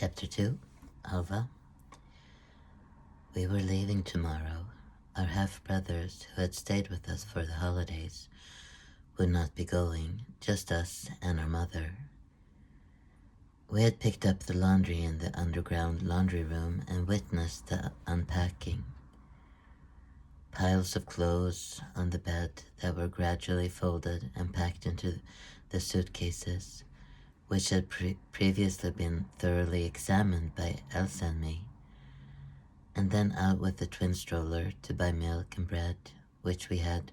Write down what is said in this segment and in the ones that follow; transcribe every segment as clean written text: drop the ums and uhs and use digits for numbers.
Chapter 2, Alva. We were leaving tomorrow. Our half-brothers, who had stayed with us for the holidays, would not be going, just us and our mother. We had picked up the laundry in the underground laundry room and witnessed the unpacking. Piles of clothes on the bed that were gradually folded and packed into the suitcases, which had previously been thoroughly examined by Elsa and me, and then out with the twin stroller to buy milk and bread, which we had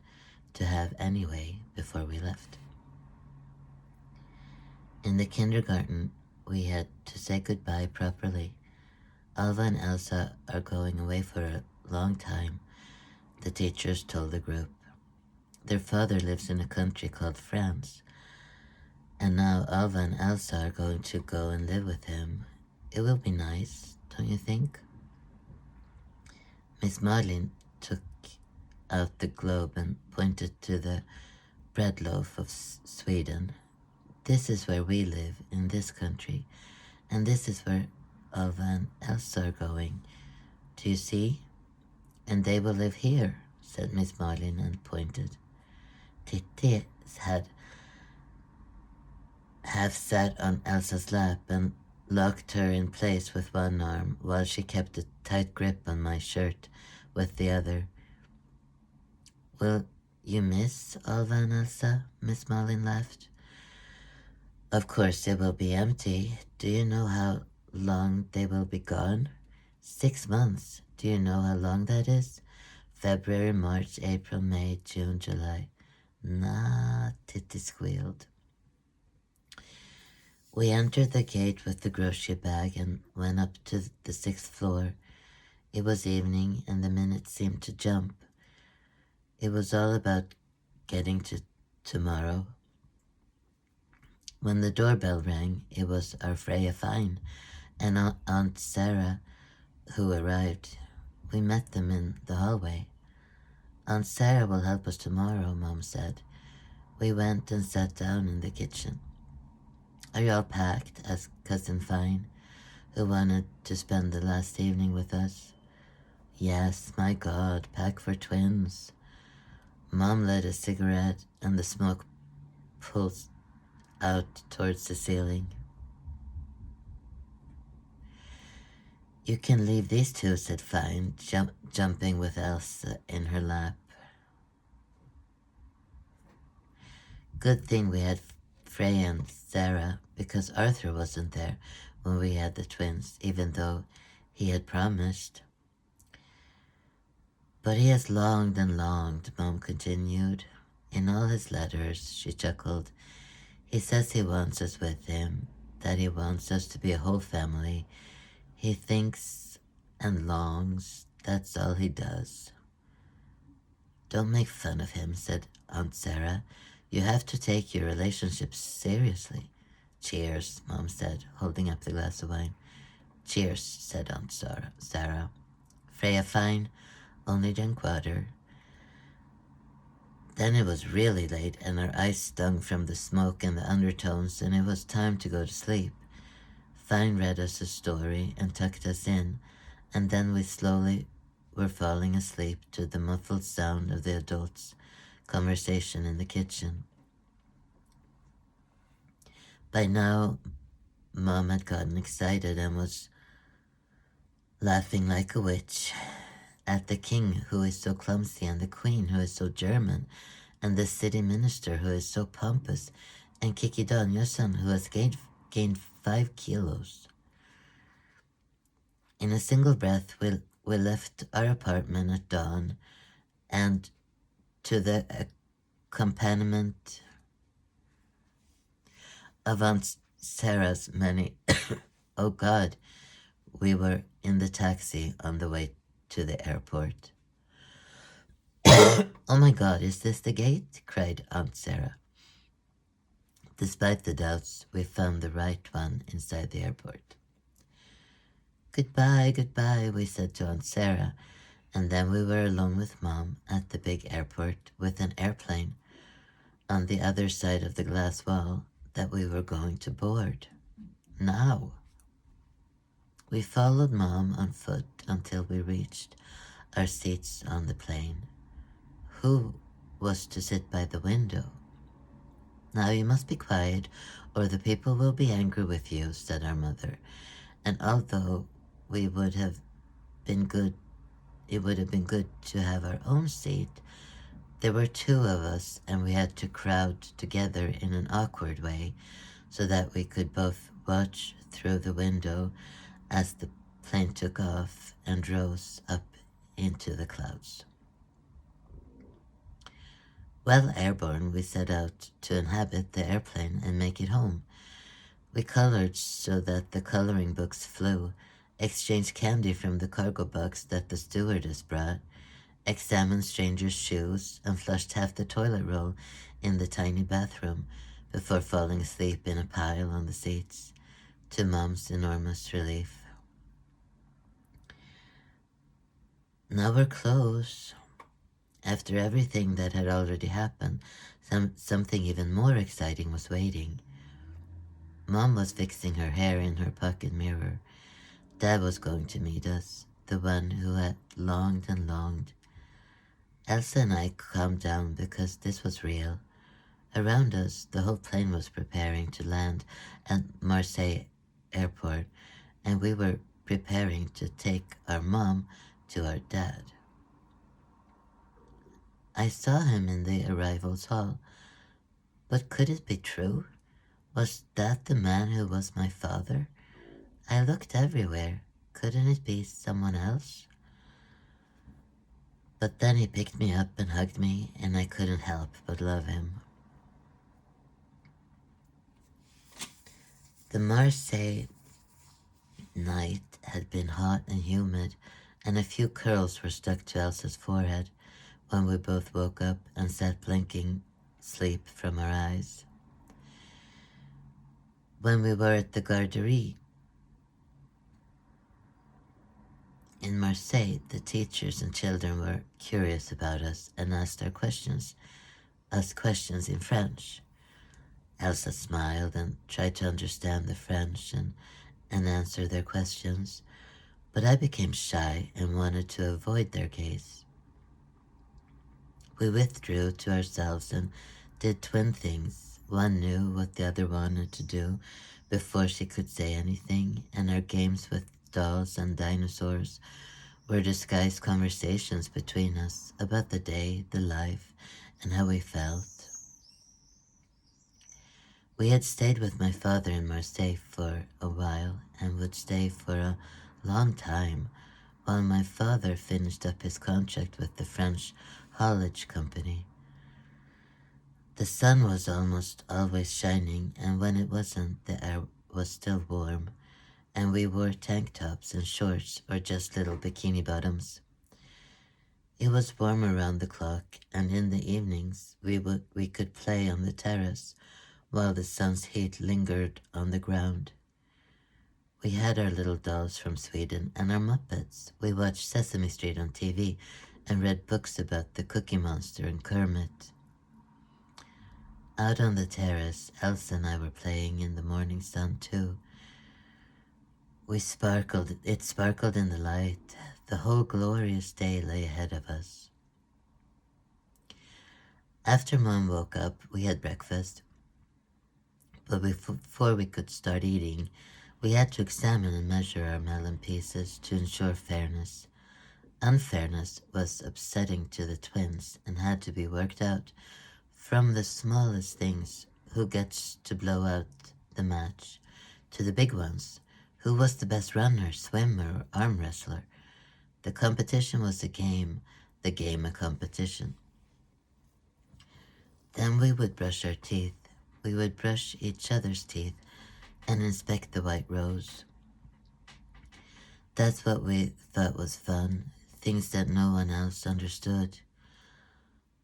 to have anyway before we left. In the kindergarten, we had to say goodbye properly. Alva and Elsa are going away for a long time, the teachers told the group. Their father lives in a country called France, and now Alva and Elsa are going to go and live with him. It will be nice, don't you think? Miss Marlin took out the globe and pointed to the bread loaf of Sweden. This is where we live, in this country, and this is where Alva and Elsa are going. Do you see? And they will live here, said Miss Marlin and pointed. Titti had half sat on Elsa's lap and locked her in place with one arm while she kept a tight grip on my shirt with the other. Will you miss Alva and Elsa? Miss Marlin laughed. Of course it will be empty. Do you know how long they will be gone? 6 months. Do you know how long that is? February, March, April, May, June, July. Nah, Titti squealed. We entered the gate with the grocery bag and went up to the 6th floor. It was evening and the minutes seemed to jump. It was all about getting to tomorrow. When the doorbell rang, it was our Freya Fine and Aunt Sarah who arrived. We met them in the hallway. Aunt Sarah will help us tomorrow, Mom said. We went and sat down in the kitchen. Are you all packed? Asked Cousin Fine, who wanted to spend the last evening with us. Yes, my God, pack for twins. Mom lit a cigarette and the smoke pulsed out towards the ceiling. You can leave these two, said Fine, jumping with Elsa in her lap. Good thing we had Freya and Sarah, because Arthur wasn't there when we had the twins, even though he had promised. But he has longed and longed, Mom continued. In all his letters, she chuckled, he says he wants us with him, that he wants us to be a whole family. He thinks and longs, that's all he does. Don't make fun of him, said Aunt Sarah. You have to take your relationships seriously. Cheers, Mom said, holding up the glass of wine. Cheers, said Aunt Sarah. Freya Fine, only drank water. Then it was really late and our eyes stung from the smoke and the undertones, and it was time to go to sleep. Fine read us a story and tucked us in, and then we slowly were falling asleep to the muffled sound of the adults' conversation in the kitchen. By now, Mom had gotten excited and was laughing like a witch at the king who is so clumsy and the queen who is so German and the city minister who is so pompous and Kiki Danielsson who has gained 5 kilos. In a single breath, we left our apartment at dawn and to the accompaniment of Aunt Sarah's many oh God, we were in the taxi on the way to the airport. Oh my God, is this the gate? Cried Aunt Sarah. Despite the doubts, we found the right one inside the airport. Goodbye, goodbye, we said to Aunt Sarah, and then we were alone with Mom at the big airport with an airplane on the other side of the glass wall that we were going to board. Now. We followed Mom on foot until we reached our seats on the plane. Who was to sit by the window? Now you must be quiet, or the people will be angry with you, said our mother. And although we would have been good, it would have been good to have our own seat, there were two of us, and we had to crowd together in an awkward way so that we could both watch through the window as the plane took off and rose up into the clouds. Well airborne, we set out to inhabit the airplane and make it home. We colored so that the coloring books flew, exchanged candy from the cargo box that the stewardess brought, examined strangers' shoes, and flushed half the toilet roll in the tiny bathroom before falling asleep in a pile on the seats, to Mom's enormous relief. Now we're close. After everything that had already happened, something even more exciting was waiting. Mom was fixing her hair in her pocket mirror. Dad was going to meet us, the one who had longed and longed. Elsa and I calmed down because this was real. Around us, the whole plane was preparing to land at Marseille airport, and we were preparing to take our mom to our dad. I saw him in the arrivals hall, but could it be true? Was that the man who was my father? I looked everywhere. Couldn't it be someone else? But then he picked me up and hugged me, and I couldn't help but love him. The Marseille night had been hot and humid, and a few curls were stuck to Elsa's forehead when we both woke up and sat blinking sleep from our eyes. When we were at the Garderie in Marseille, the teachers and children were curious about us and asked us questions in French. Elsa smiled and tried to understand the French and answer their questions, but I became shy and wanted to avoid their gaze. We withdrew to ourselves and did twin things. One knew what the other wanted to do before she could say anything, and our games with dolls and dinosaurs were disguised conversations between us about the day, the life, and how we felt. We had stayed with my father in Marseille for a while and would stay for a long time while my father finished up his contract with the French haulage company. The sun was almost always shining, and when it wasn't, the air was still warm, and we wore tank tops and shorts or just little bikini bottoms. It was warm around the clock, and in the evenings we could play on the terrace while the sun's heat lingered on the ground. We had our little dolls from Sweden and our Muppets. We watched Sesame Street on TV and read books about the Cookie Monster and Kermit. Out on the terrace, Elsa and I were playing in the morning sun too. It sparkled in the light. The whole glorious day lay ahead of us. After Mom woke up, we had breakfast. But before we could start eating, we had to examine and measure our melon pieces to ensure fairness. Unfairness was upsetting to the twins and had to be worked out from the smallest things, who gets to blow out the match, to the big ones, who was the best runner, swimmer, or arm wrestler. The competition was a game, the game a competition. Then we would brush our teeth. We would brush each other's teeth and inspect the white rose. That's what we thought was fun, things that no one else understood.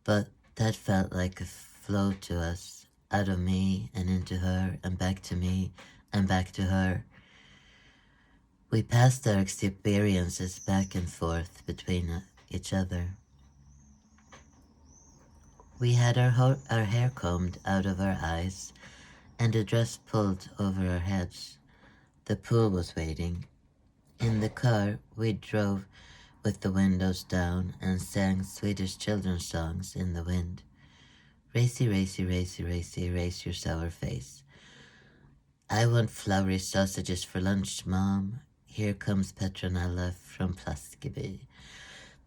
But that felt like a flow to us, out of me and into her and back to me and back to her. We passed our experiences back and forth between each other. We had our hair combed out of our eyes and a dress pulled over our heads. The pool was waiting. In the car, we drove with the windows down and sang Swedish children's songs in the wind. Racy, racy, racy, racy, race your sour face. I want floury sausages for lunch, Mom. Here comes Petronella from Plaskeby.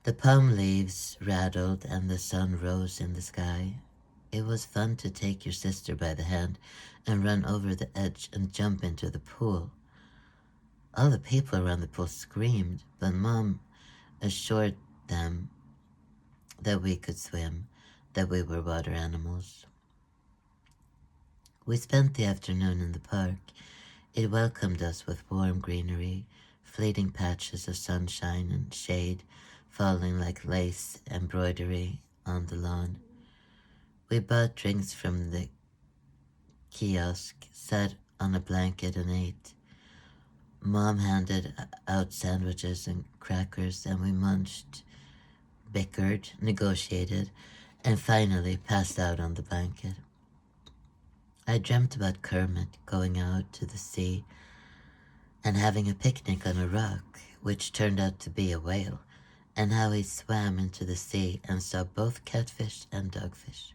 The palm leaves rattled and the sun rose in the sky. It was fun to take your sister by the hand and run over the edge and jump into the pool. All the people around the pool screamed, but Mom assured them that we could swim, that we were water animals. We spent the afternoon in the park. It welcomed us with warm greenery, fleeting patches of sunshine and shade falling like lace embroidery on the lawn. We bought drinks from the kiosk, sat on a blanket and ate. Mom handed out sandwiches and crackers, and we munched, bickered, negotiated, and finally passed out on the blanket. I dreamt about Kermit going out to the sea and having a picnic on a rock, which turned out to be a whale, and how he swam into the sea and saw both catfish and dogfish.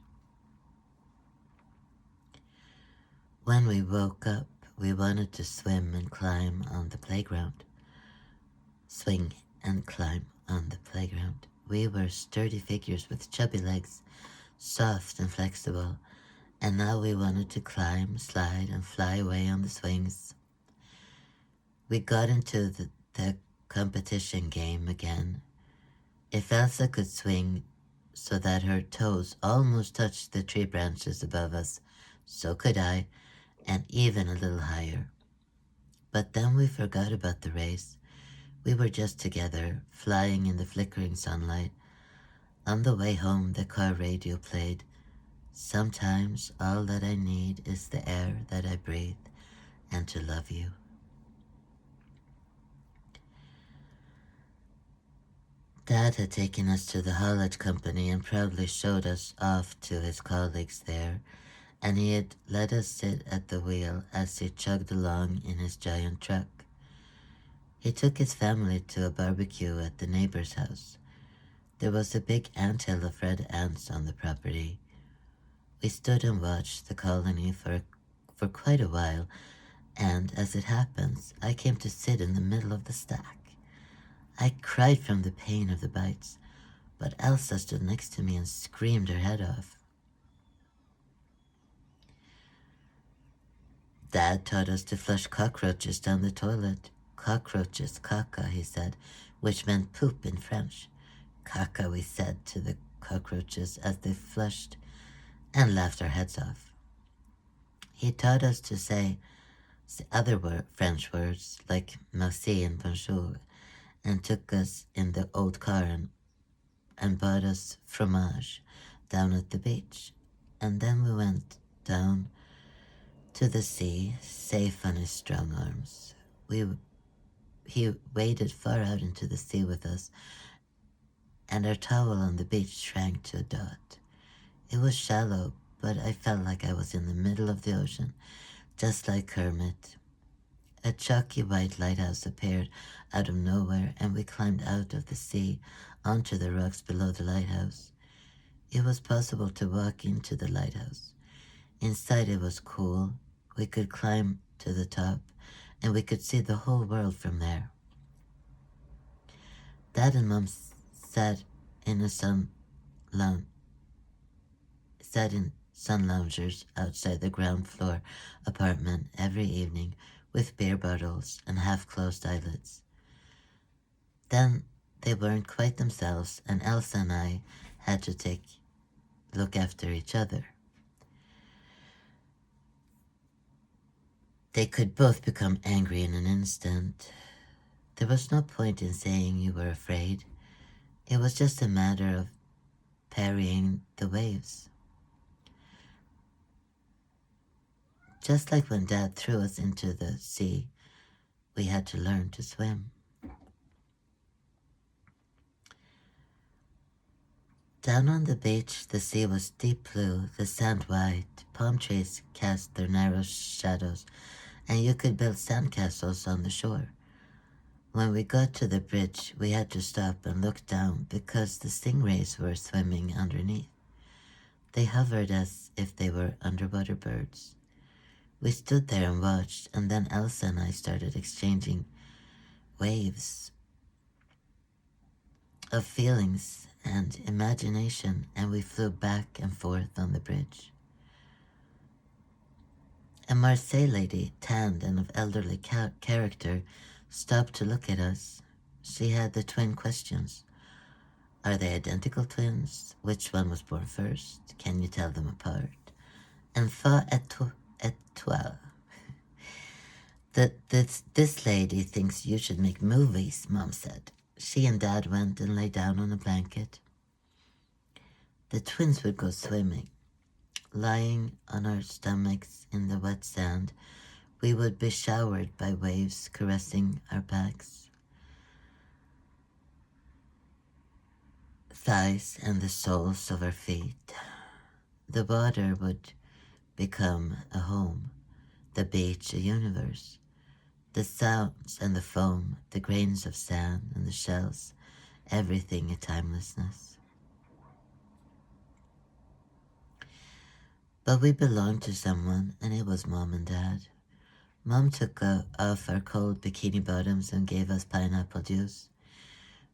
When we woke up, we wanted to swim and climb on the playground. Swing and climb on the playground. We were sturdy figures with chubby legs, soft and flexible, and now we wanted to climb, slide, and fly away on the swings. We got into the competition game again. If Elsa could swing so that her toes almost touched the tree branches above us, so could I, and even a little higher. But then we forgot about the race. We were just together, flying in the flickering sunlight. On the way home, the car radio played, "Sometimes all that I need is the air that I breathe and to love you." Dad had taken us to the haulage company and proudly showed us off to his colleagues there, and he had let us sit at the wheel as he chugged along in his giant truck. He took his family to a barbecue at the neighbor's house. There was a big anthill of red ants on the property. We stood and watched the colony for quite a while, and as it happens, I came to sit in the middle of the stack. I cried from the pain of the bites, but Elsa stood next to me and screamed her head off. Dad taught us to flush cockroaches down the toilet. Cockroaches, caca, he said, which meant poop in French. Caca, we said to the cockroaches as they flushed and laughed our heads off. He taught us to say other French words like merci and bonjour, and took us in the old car and bought us fromage down at the beach. And then we went down to the sea, safe on his strong arms. He waded far out into the sea with us, and our towel on the beach shrank to a dot. It was shallow, but I felt like I was in the middle of the ocean, just like Kermit. A chalky white lighthouse appeared out of nowhere, and we climbed out of the sea onto the rocks below the lighthouse. It was possible to walk into the lighthouse. Inside it was cool. We could climb to the top, and we could see the whole world from there. Dad and Mom sat in sun loungers outside the ground floor apartment every evening with beer bottles and half-closed eyelids. Then they weren't quite themselves, and Elsa and I had to look after each other. They could both become angry in an instant. There was no point in saying you were afraid. It was just a matter of parrying the waves. Just like when Dad threw us into the sea, we had to learn to swim. Down on the beach, the sea was deep blue, the sand white. Palm trees cast their narrow shadows, and you could build sandcastles on the shore. When we got to the bridge, we had to stop and look down because the stingrays were swimming underneath. They hovered as if they were underwater birds. We stood there and watched, and then Elsa and I started exchanging waves of feelings and imagination, and we flew back and forth on the bridge. A Marseille lady, tanned and of elderly character, stopped to look at us. She had the twin questions. Are they identical twins? Which one was born first? Can you tell them apart? Enfant étoile. This lady thinks you should make movies, Mom said. She and Dad went and lay down on a blanket. The twins would go swimming. Lying on our stomachs in the wet sand, we would be showered by waves caressing our backs, thighs, and the soles of our feet. The water would become a home, the beach a universe, the sounds and the foam, the grains of sand and the shells, everything a timelessness. But we belonged to someone, and it was Mom and Dad. Mom took off our cold bikini bottoms and gave us pineapple juice.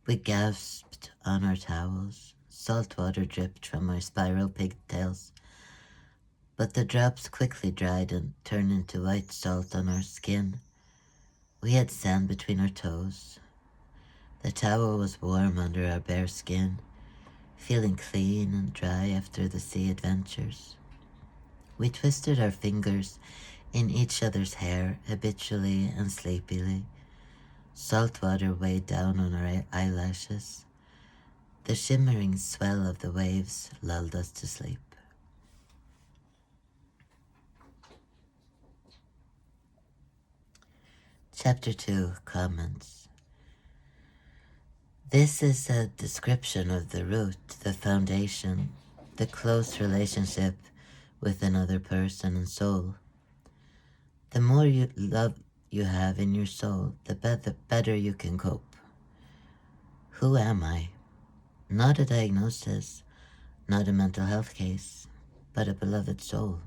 We gasped on our towels. Salt water dripped from our spiral pigtails, but the drops quickly dried and turned into white salt on our skin. We had sand between our toes. The towel was warm under our bare skin, feeling clean and dry after the sea adventures. We twisted our fingers in each other's hair habitually and sleepily. Salt water weighed down on our eyelashes. The shimmering swell of the waves lulled us to sleep. Chapter 2, Comments. This is a description of the root, the foundation, the close relationship with another person and soul. The more love you have in your soul, the better you can cope. Who am I? Not a diagnosis, not a mental health case, but a beloved soul.